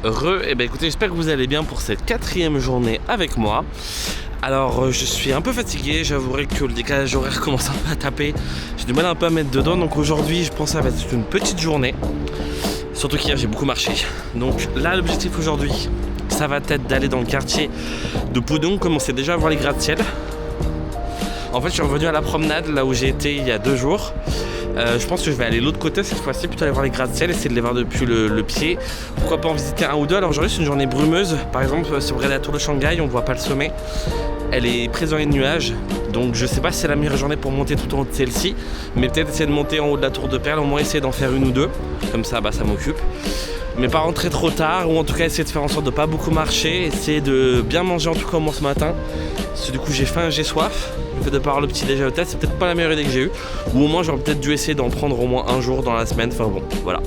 Et ben écoutez, j'espère que vous allez bien pour cette 4e journée avec moi. Alors je suis un peu fatigué, j'avouerai que le décalage horaire commence un peu à taper. J'ai du mal un peu à mettre dedans, donc aujourd'hui je pense que ça va être une petite journée. Surtout qu'hier j'ai beaucoup marché. Donc là l'objectif aujourd'hui, ça va être d'aller dans le quartier de Pudong, commencer déjà à voir les gratte-ciel. En fait je suis revenu à la promenade là où j'ai été il y a 2 jours. Je pense que je vais aller de l'autre côté cette fois-ci, plutôt aller voir les gratte-ciel, essayer de les voir depuis le pied. Pourquoi pas en visiter un ou deux. Alors aujourd'hui c'est une journée brumeuse. Par exemple si vous regardez la tour de Shanghai, on voit pas le sommet. Elle est prise dans les nuages. Donc je sais pas si c'est la meilleure journée pour monter tout en haut de celle-ci. Mais peut-être essayer de monter en haut de la tour de Perle, au moins essayer d'en faire une ou deux. Comme ça ça m'occupe. Mais pas rentrer trop tard, ou en tout cas essayer de faire en sorte de pas beaucoup marcher. Essayer de bien manger en tout cas moi ce matin. Parce que du coup j'ai faim, j'ai soif. Le fait de pas avoir le petit déjeuner au tête, c'est peut-être pas la meilleure idée que j'ai eue. Ou au moins j'aurais peut-être dû essayer d'en prendre au moins un jour dans la semaine. Enfin bon, voilà.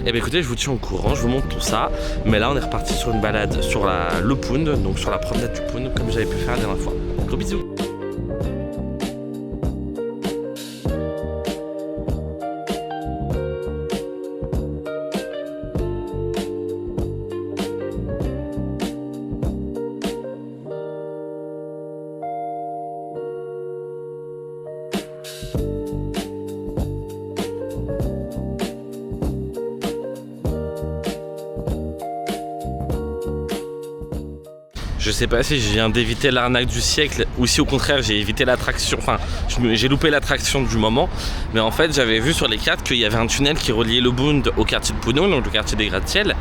Et bien écoutez, je vous tiens au courant, je vous montre tout ça. Mais là on est reparti sur une balade sur le Pund, donc sur la promenade du Pund, comme j'avais pu faire la dernière fois. Gros bisous. Je sais pas si je viens d'éviter l'arnaque du siècle ou si au contraire j'ai évité l'attraction, enfin j'ai loupé l'attraction du moment. Mais en fait j'avais vu sur les cartes qu'il y avait un tunnel qui reliait le Bund au quartier de Pudong, donc le quartier des gratte-ciel.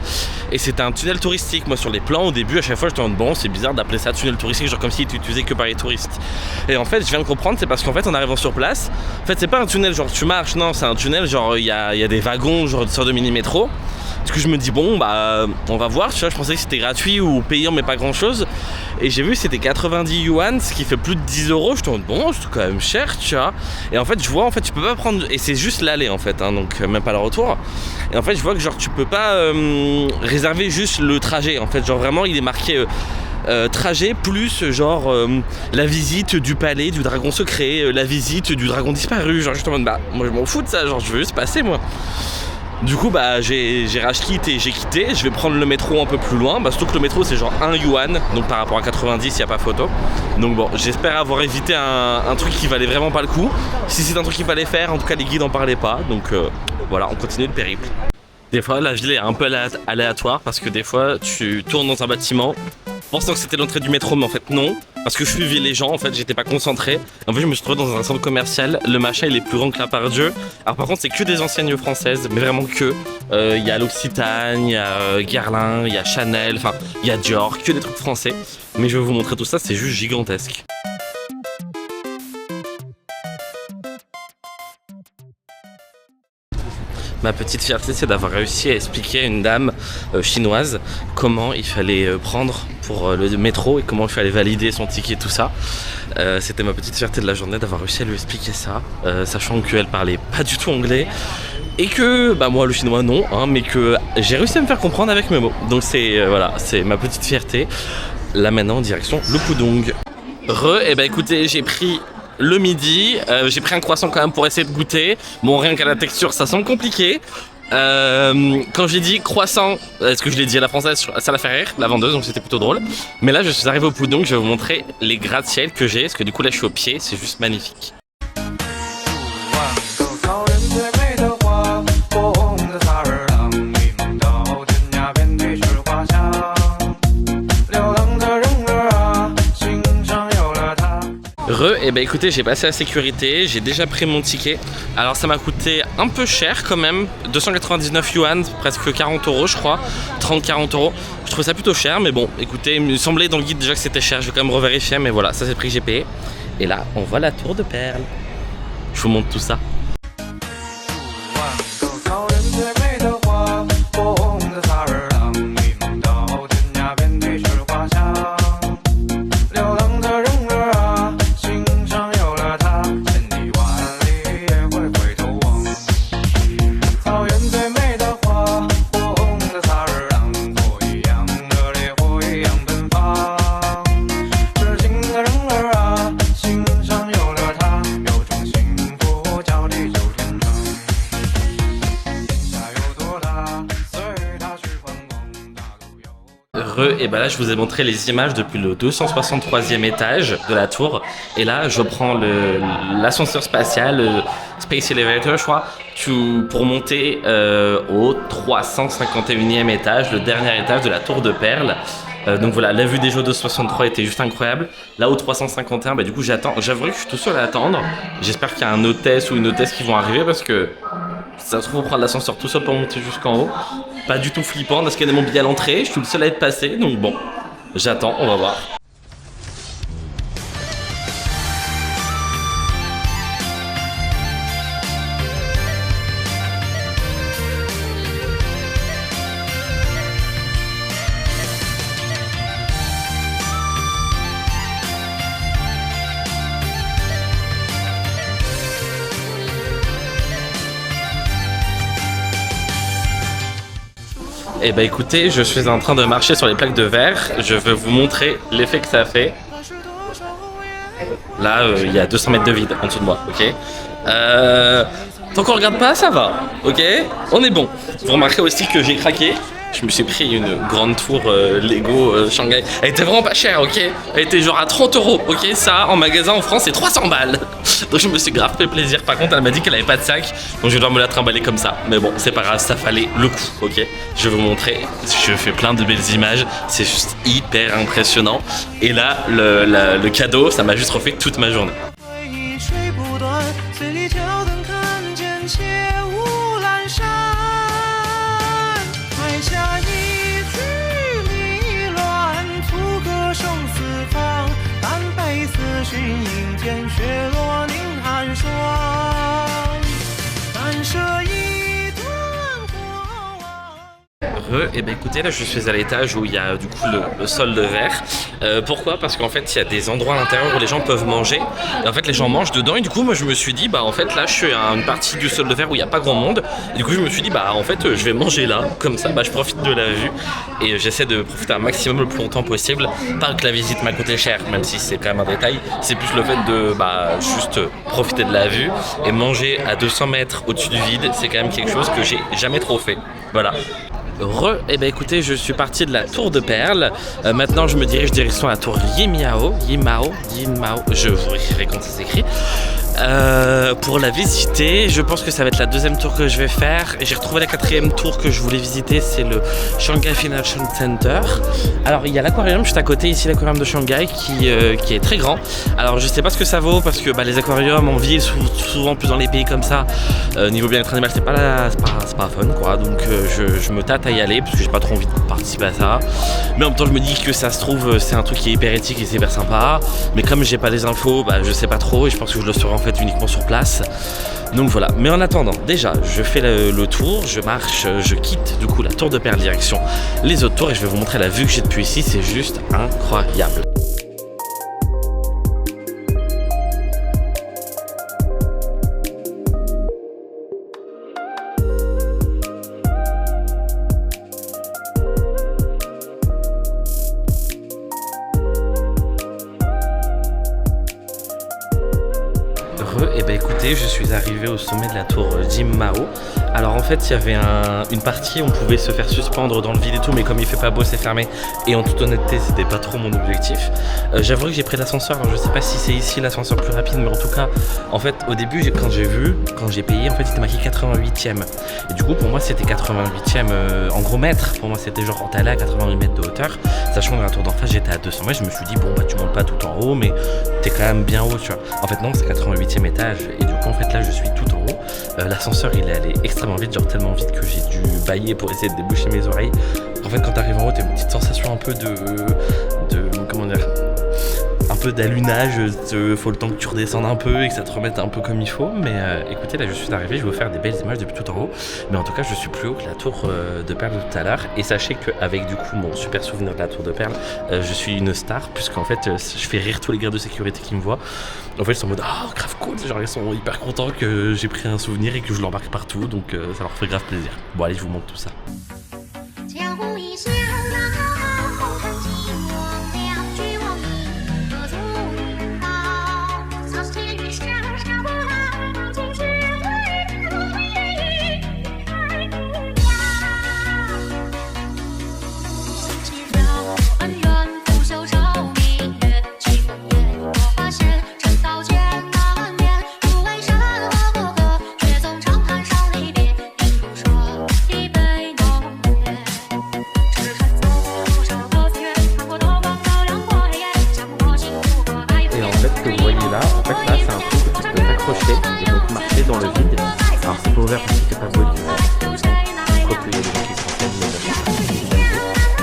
Et c'était un tunnel touristique. Moi sur les plans au début à chaque fois j'étais en mode bon c'est bizarre d'appeler ça tunnel touristique, genre comme s'il était utilisé que par les touristes. Et en fait je viens de comprendre, c'est parce qu'en fait en arrivant sur place, en fait c'est pas un tunnel genre tu marches, non c'est un tunnel genre il y a des wagons genre une sorte de mini métro. Parce que je me dis bon bah on va voir, tu vois, je pensais que c'était gratuit ou payant mais pas grand chose. Et j'ai vu que c'était 90 yuan, ce qui fait plus de 10 €. Je te dis bon c'est quand même cher, tu vois. Et en fait je vois en fait tu peux pas prendre, et c'est juste l'aller en fait hein, donc même pas le retour. Et en fait je vois que genre tu peux pas réserver juste le trajet. En fait genre vraiment il est marqué trajet plus genre la visite du palais du dragon secret, la visite du dragon disparu. Genre justement bah moi je m'en fous de ça, genre je veux juste passer moi. Du coup bah j'ai rage quitté, j'ai quitté, je vais prendre le métro un peu plus loin, bah, surtout que le métro c'est genre 1 yuan, donc par rapport à 90 il n'y a pas photo. Donc bon j'espère avoir évité un truc qui valait vraiment pas le coup. Si c'est un truc qu'il fallait faire, en tout cas les guides n'en parlaient pas, donc voilà on continue le périple. Des fois la ville est un peu aléatoire parce que des fois tu tournes dans un bâtiment pensant que c'était l'entrée du métro mais en fait non. Parce que je suivais les gens, en fait, j'étais pas concentré. En fait, je me suis trouvé dans un centre commercial. Le machin, il est plus grand que la Pardieu. Alors, par contre, c'est que des enseignes françaises, mais vraiment que. Il y a l'Occitane, il y a Guerlain, il y a Chanel, enfin, il y a Dior, que des trucs français. Mais je vais vous montrer tout ça, c'est juste gigantesque. Ma petite fierté, c'est d'avoir réussi à expliquer à une dame chinoise comment il fallait prendre pour le métro et comment il fallait valider son ticket, tout ça. C'était ma petite fierté de la journée d'avoir réussi à lui expliquer ça, sachant qu'elle parlait pas du tout anglais. Et que, bah moi le chinois non, hein, mais que j'ai réussi à me faire comprendre avec mes mots. Donc c'est voilà, c'est ma petite fierté. Là maintenant, direction le Pudong. Et bah écoutez, j'ai pris le midi, j'ai pris un croissant quand même pour essayer de goûter. Bon, rien qu'à la texture, ça semble compliqué. Quand j'ai dit croissant, est-ce que je l'ai dit à la française, ça l'a fait rire, la vendeuse, donc c'était plutôt drôle. Mais là, je suis arrivé au Pudong, je vais vous montrer les gratte-ciel que j'ai, parce que du coup là, je suis au pied, c'est juste magnifique. Et bah écoutez, j'ai passé la sécurité, j'ai déjà pris mon ticket. Alors ça m'a coûté un peu cher quand même, 299 yuan, presque 40 € je crois, 30-40 €. Je trouvais ça plutôt cher, mais bon, écoutez, il me semblait dans le guide déjà que c'était cher, je vais quand même revérifier, mais voilà, ça c'est le prix que j'ai payé. Et là, on voit la tour de Perle. Je vous montre tout ça. Et ben là je vous ai montré les images depuis le 263e étage de la tour. Et là je prends l'ascenseur spatial, le Space Elevator je crois, pour monter au 351e étage, le dernier étage de la tour de Perle. Donc voilà, la vue des jeux de 63 était juste incroyable. Là au 351, bah du coup j'attends. J'avoue que je suis tout seul à attendre. J'espère qu'il y a un hôtesse ou une hôtesse qui vont arriver parce que ça se trouve on prend l'ascenseur tout seul pour monter jusqu'en haut. Pas du tout flippant, on a scanné mon billet à l'entrée, je suis le seul à être passé, donc bon, j'attends, on va voir. Et bah écoutez, je suis en train de marcher sur les plaques de verre. Je veux vous montrer l'effet que ça fait. Là, il y a 200 mètres de vide en dessous de moi, ok. Tant qu'on regarde pas, ça va, ok. On est bon. Vous remarquerez aussi que j'ai craqué. Je me suis pris une grande tour Lego Shanghai. Elle était vraiment pas chère, ok. Elle était genre à 30 €, ok. Ça, en magasin en France, c'est 300 balles. Donc je me suis grave fait plaisir. Par contre, elle m'a dit qu'elle avait pas de sac. Donc je vais devoir me la trimballer comme ça. Mais bon, c'est pas grave, ça fallait le coup, ok. Je vais vous montrer. Je fais plein de belles images. C'est juste hyper impressionnant. Et là, le cadeau, ça m'a juste refait toute ma journée. Et ben écoutez, là je suis à l'étage où il y a du coup le sol de verre. Pourquoi? Parce qu'en fait il y a des endroits à l'intérieur où les gens peuvent manger. Et en fait les gens mangent dedans. Et du coup moi je me suis dit bah en fait là je suis à une partie du sol de verre où il n'y a pas grand monde. Et du coup je me suis dit bah en fait je vais manger là. Comme ça bah je profite de la vue. Et j'essaie de profiter un maximum le plus longtemps possible. Pas que la visite m'a coûté cher, même si c'est quand même un détail. C'est plus le fait de bah juste profiter de la vue. Et manger à 200 mètres au-dessus du vide, c'est quand même quelque chose que j'ai jamais trop fait. Voilà. Et ben écoutez, je suis parti de la tour de Perle. Maintenant je me dirige direction la tour Yimao, je vous écrirai quand ça s'écrit. Pour la visiter, je pense que ça va être la deuxième tour que je vais faire. J'ai retrouvé la quatrième tour que je voulais visiter, c'est le Shanghai Financial Center. Alors il y a l'aquarium juste à côté, ici l'aquarium de Shanghai qui est très grand. Alors je sais pas ce que ça vaut parce que bah, les aquariums en ville, souvent plus dans les pays comme ça, niveau bien-être animal c'est pas fun quoi. Donc je me tâte à y aller parce que j'ai pas trop envie de participer à ça. Mais en même temps je me dis que ça se trouve c'est un truc qui est hyper éthique et c'est hyper sympa. Mais comme j'ai pas les infos, bah, je sais pas trop et je pense que je le saurai en fait uniquement sur place. Donc voilà, mais en attendant, déjà je fais le tour, je marche, je quitte du coup la tour de Perle direction les autres tours et je vais vous montrer la vue que j'ai depuis ici, c'est juste incroyable. Et bah écoutez, je suis arrivé au sommet de la tour Yimao. Alors en fait il y avait une partie où on pouvait se faire suspendre dans le vide et tout, mais comme il fait pas beau c'est fermé. Et en toute honnêteté c'était pas trop mon objectif. J'avoue que j'ai pris l'ascenseur, alors je sais pas si c'est ici l'ascenseur plus rapide, mais en tout cas en fait au début quand j'ai payé en fait c'était marqué 88e. Et du coup pour moi c'était 88e en gros mètres. Pour moi c'était genre t'es allé à 88 mètres de hauteur, sachant que dans la tour d'en face j'étais à 200 mètres. Je me suis dit bon bah tu montes pas tout en haut mais t'es quand même bien haut tu vois. En fait non, c'est 88e étage et du coup en fait là je suis tout en haut. L'ascenseur il est allé extrêmement vite, genre tellement vite que j'ai dû bailler pour essayer de déboucher mes oreilles. En fait quand t'arrives en haut t'as une petite sensation un peu de comment dire, un peu d'allunage, faut le temps que tu redescendes un peu et que ça te remette un peu comme il faut. Mais écoutez là je suis arrivé, je vais vous faire des belles images depuis tout en haut. Mais en tout cas je suis plus haut que la tour de Perle de tout à l'heure. Et sachez qu'avec du coup mon super souvenir de la tour de Perle, je suis une star puisqu'en fait je fais rire tous les gardes de sécurité qui me voient. En fait ils sont en mode oh grave cool, genre ils sont hyper contents que j'ai pris un souvenir et que je l'embarque partout. Donc ça leur fait grave plaisir. Bon allez je vous montre tout ça. Alors c'est pas ouvert parce qu'il fait pas beau et que quoique il y a des gens qui sont fermés.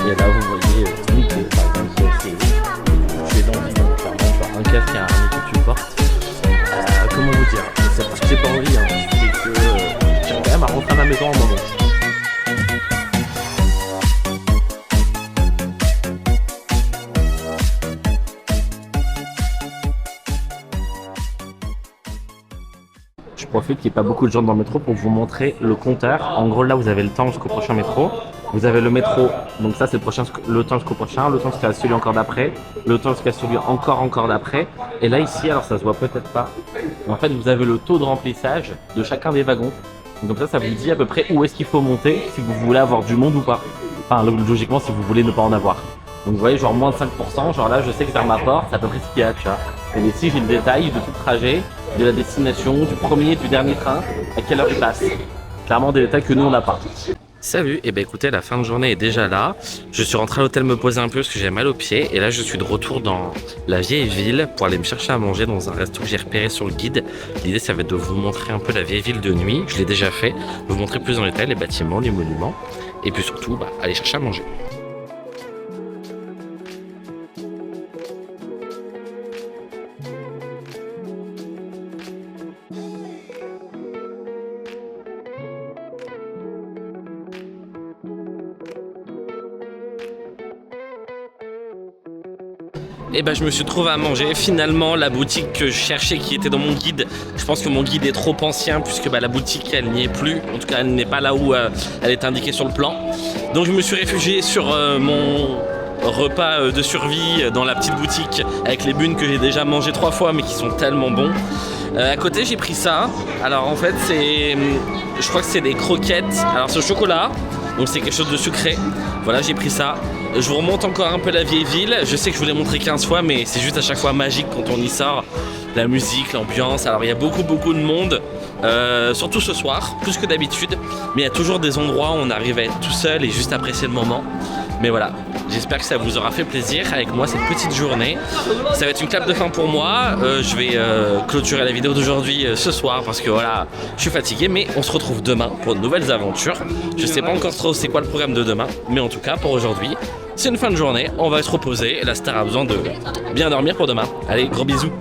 Et là vous voyez Mickey par exemple, c'est dans le vide, clairement tu vois un casque et un harnais que tu portes. Comment vous dire, c'est parce que j'ai pas envie, hein. C'est que j'aime quand même à rentrer à ma maison en moment. Je profite qu'il n'y ait pas beaucoup de gens dans le métro pour vous montrer le compteur. En gros, là, vous avez le temps jusqu'au prochain métro. Vous avez le métro, donc ça, c'est le temps jusqu'au prochain, le temps jusqu'à celui encore d'après, le temps jusqu'à celui encore d'après. Et là, ici, alors ça se voit peut-être pas, en fait, vous avez le taux de remplissage de chacun des wagons. Donc ça vous dit à peu près où est-ce qu'il faut monter, si vous voulez avoir du monde ou pas. Enfin, logiquement, si vous voulez ne pas en avoir. Donc vous voyez, genre moins de 5%, genre là, je sais que vers ma porte, c'est à peu près ce qu'il y a, tu vois. Et ici, j'ai le détail de tout le trajet, de la destination, du premier et du dernier train, à quelle heure il passe. Clairement des détails que nous, on n'a pas. Salut, et ben écoutez, la fin de journée est déjà là. Je suis rentré à l'hôtel me poser un peu parce que j'ai mal aux pieds. Et là, je suis de retour dans la vieille ville pour aller me chercher à manger dans un resto que j'ai repéré sur le guide. L'idée, ça va être de vous montrer un peu la vieille ville de nuit. Je l'ai déjà fait. Vous montrer plus en détail les bâtiments, les monuments. Et puis surtout, aller chercher à manger. Et ben je me suis trouvé à manger finalement la boutique que je cherchais qui était dans mon guide. Je pense que mon guide est trop ancien puisque la boutique elle n'y est plus. En tout cas elle n'est pas là où elle est indiquée sur le plan. Donc je me suis réfugié sur mon repas de survie dans la petite boutique avec les buns que j'ai déjà mangé 3 fois mais qui sont tellement bons. À côté j'ai pris ça. Alors en fait je crois que c'est des croquettes. Alors c'est au chocolat. Donc c'est quelque chose de sucré. Voilà, j'ai pris ça. Je vous remonte encore un peu la vieille ville. Je sais que je vous l'ai montré 15 fois, mais c'est juste à chaque fois magique quand on y sort. La musique, l'ambiance. Alors il y a beaucoup de monde. Surtout ce soir, plus que d'habitude. Mais il y a toujours des endroits où on arrive à être tout seul et juste apprécier le moment. Mais voilà, j'espère que ça vous aura fait plaisir avec moi cette petite journée. Ça va être une clap de fin pour moi. Je vais clôturer la vidéo d'aujourd'hui ce soir parce que voilà, je suis fatigué. Mais on se retrouve demain pour de nouvelles aventures. Je sais pas encore trop c'est quoi le programme de demain. Mais en tout cas, pour aujourd'hui, c'est une fin de journée. On va se reposer. Et la star a besoin de bien dormir pour demain. Allez, gros bisous.